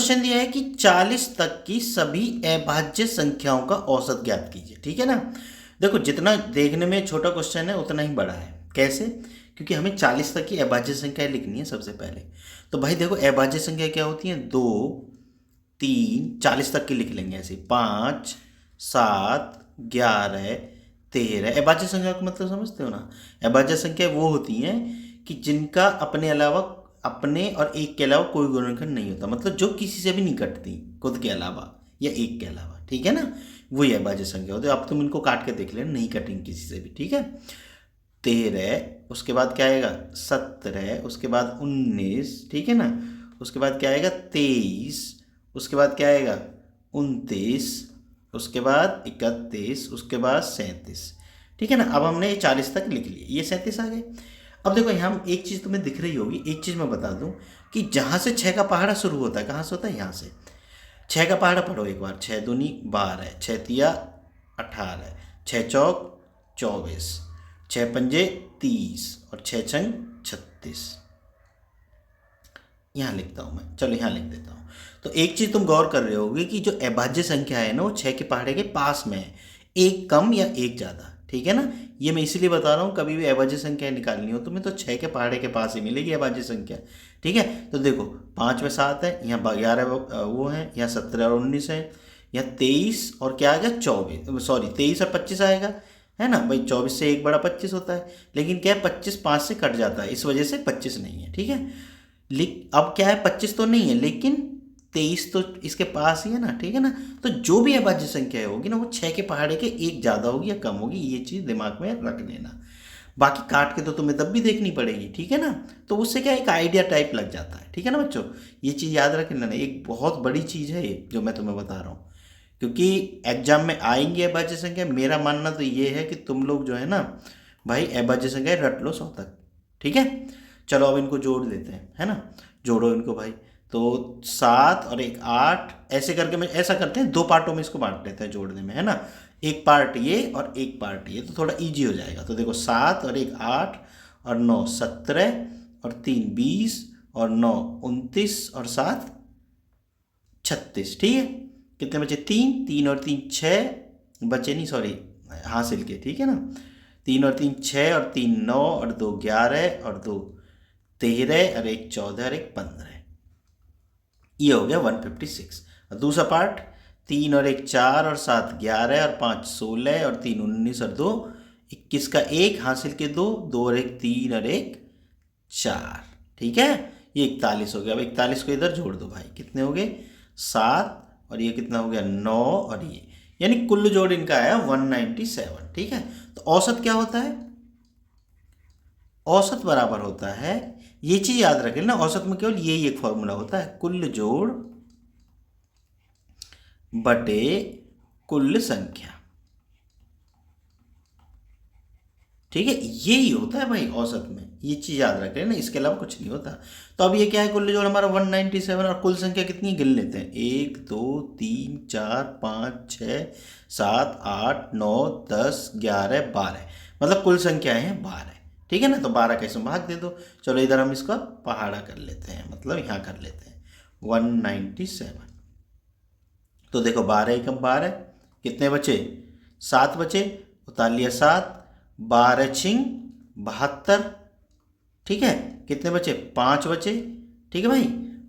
Question दिया है कि 40 तक की सभी अभाज्य संख्याओं का औसत ज्ञात कीजिए। ठीक है ना। देखो जितना देखने में छोटा क्वेश्चन है उतना ही बड़ा है। कैसे? क्योंकि हमें 40 तक की अभाज्य संख्याएं लिखनी है सबसे पहले। तो भाई देखो अभाज्य संख्या क्या होती है, 2 3 40 तक की लिख लेंगे ऐसे, 5 7 11 13। अभाज्य संख्या का मतलब समझते हो ना। अभाज्य संख्या वो होती हैं कि जिनका अपने अलावा, अपने और एक के अलावा कोई गुणनखंड नहीं होता, मतलब जो किसी से भी नहीं कटती खुद के अलावा या एक के अलावा। ठीक है ना, वही अभाज्य संख्या होती है। अब तुम इनको काट के देख लेना, नहीं कटेंगे किसी से भी। ठीक है, 13, उसके बाद क्या आएगा 17, उसके बाद 19, ठीक है ना, उसके बाद क्या आएगा 23, उसके बाद क्या आएगा 29, उसके बाद 31, उसके बाद 37। ठीक है ना। अब हमने ये 40 तक लिख लिए, ये 37 आ गए। अब देखो यहाँ एक चीज़ तुम्हें दिख रही होगी, एक चीज़ मैं बता दूं कि जहाँ से 6 का पहाड़ा शुरू होता है, कहाँ से होता है, यहाँ से। 6 का पहाड़ा पढ़ो एक बार, 6 दूनी 12, 6 तिया 18, 6 चौक 24, 6 पंजे 30 और 6 छंग 36। यहाँ लिखता हूँ मैं, चलो यहाँ लिख देता हूँ। तो एक चीज़ तुम गौर कर रहे होगे कि जो अभाज्य संख्या है ना वो 6 के पहाड़े के पास में है, एक कम या एक ज़्यादा। ठीक है ना, ये मैं इसीलिए बता रहा हूँ, कभी भी अभाज्य संख्या निकालनी हो तुम्हें तो 6 के पहाड़े के पास ही मिलेगी अभाज्य संख्या। ठीक है, तो देखो 5 में 7 है, यहाँ 11 वो है, यहाँ 17 और 19 है, यहाँ 23 और क्या आएगा 24, सॉरी 23 और 25 आएगा, है ना भाई। 24 से एक बड़ा 25 होता है, लेकिन क्या है 25 5 से कट जाता है, इस वजह से 25 नहीं है। ठीक है, अब क्या है 25 तो नहीं है, लेकिन 23 तो इसके पास ही है ना। ठीक है ना, तो जो भी अभाज्य संख्या होगी ना वो 6 के पहाड़े के एक ज़्यादा होगी या कम होगी, ये चीज़ दिमाग में रख लेना। बाकी काट के तो तुम्हें तब भी देखनी पड़ेगी। ठीक है ना, तो उससे क्या एक आइडिया टाइप लग जाता है। ठीक है ना बच्चों, ये चीज़ याद रख लेना, एक बहुत बड़ी चीज़ है ये जो मैं तुम्हें बता रहा हूँ, क्योंकि एग्जाम में आएंगे अभाज्य संख्या। मेरा मानना तो ये है कि तुम लोग जो है ना भाई अभाज्य संख्या रट लो 100 तक। ठीक है, चलो अब इनको जोड़ देते हैं, है ना। जोड़ो इनको भाई। तो 7 और एक 8, ऐसे करके मैं ऐसा करते हैं, 2 पार्टों में इसको बांट लेते हैं जोड़ने में, है ना। एक पार्ट ये और एक पार्ट ये, तो थोड़ा इजी हो जाएगा। तो देखो 7 और एक 8 और 9 17 और 3 20 और 9 29 और 7 36। ठीक है, कितने बचे 3 3 और 3 6 बचे, नहीं सॉरी हासिल के। ठीक है ना, 3 और 3 6 और 3 9 और 2 11 और 2 13 और एक 14 और एक 15। ये हो गया 156। और दूसरा पार्ट 3 और एक 4 और 7 11 और 5 16 और 3 19 और 2 21 का एक हासिल के 2 2 और एक 3 और एक 4। ठीक है, ये 41 हो गया। अब 41 को इधर जोड़ दो भाई, कितने हो गए 7 और ये कितना हो गया 9 और ये, यानी कुल जोड़ इनका आया 197। ठीक है, तो औसत क्या होता है, औसत बराबर होता है, ये चीज याद रखें ना, औसत में केवल यही एक फॉर्मूला होता है, कुल जोड़ बटे कुल संख्या। ठीक है, यही होता है भाई औसत में, ये चीज याद रखें ना, इसके अलावा कुछ नहीं होता। तो अब ये क्या है, कुल जोड़ हमारा 197 और कुल संख्या कितनी गिन लेते हैं, 1 2 3 4 5 6 7 8 9 10 11 12, मतलब कुल संख्या है 12। ठीक है ना, तो 12 का इसमें भाग दे दो। चलो इधर हम इसका पहाड़ा कर लेते हैं, मतलब यहाँ कर लेते हैं 197। तो देखो 12 एकम 12, कितने बचे 7 बचे, उतार लिया 7, 12 छिंग 72। ठीक है, कितने बचे 5 बचे। ठीक है भाई,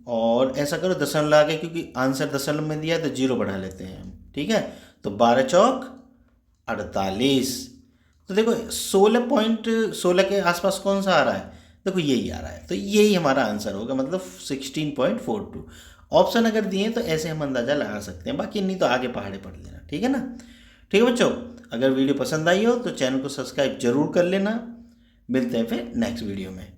और ऐसा करो दशमलव आगे, क्योंकि आंसर दशमलव में दिया है तो 0 बढ़ा लेते हैं हम। ठीक है, तो 12 चौक 48। तो देखो 16.16 के आसपास कौन सा आ रहा है, देखो यही आ रहा है, तो यही हमारा आंसर होगा, मतलब 16.42। ऑप्शन अगर दिए तो ऐसे हम अंदाजा लगा सकते हैं, बाकी नहीं तो आगे पहाड़े पढ़ लेना। ठीक है ना। ठीक है बच्चों, अगर वीडियो पसंद आई हो तो चैनल को सब्सक्राइब जरूर कर लेना। मिलते हैं फिर नेक्स्ट वीडियो में।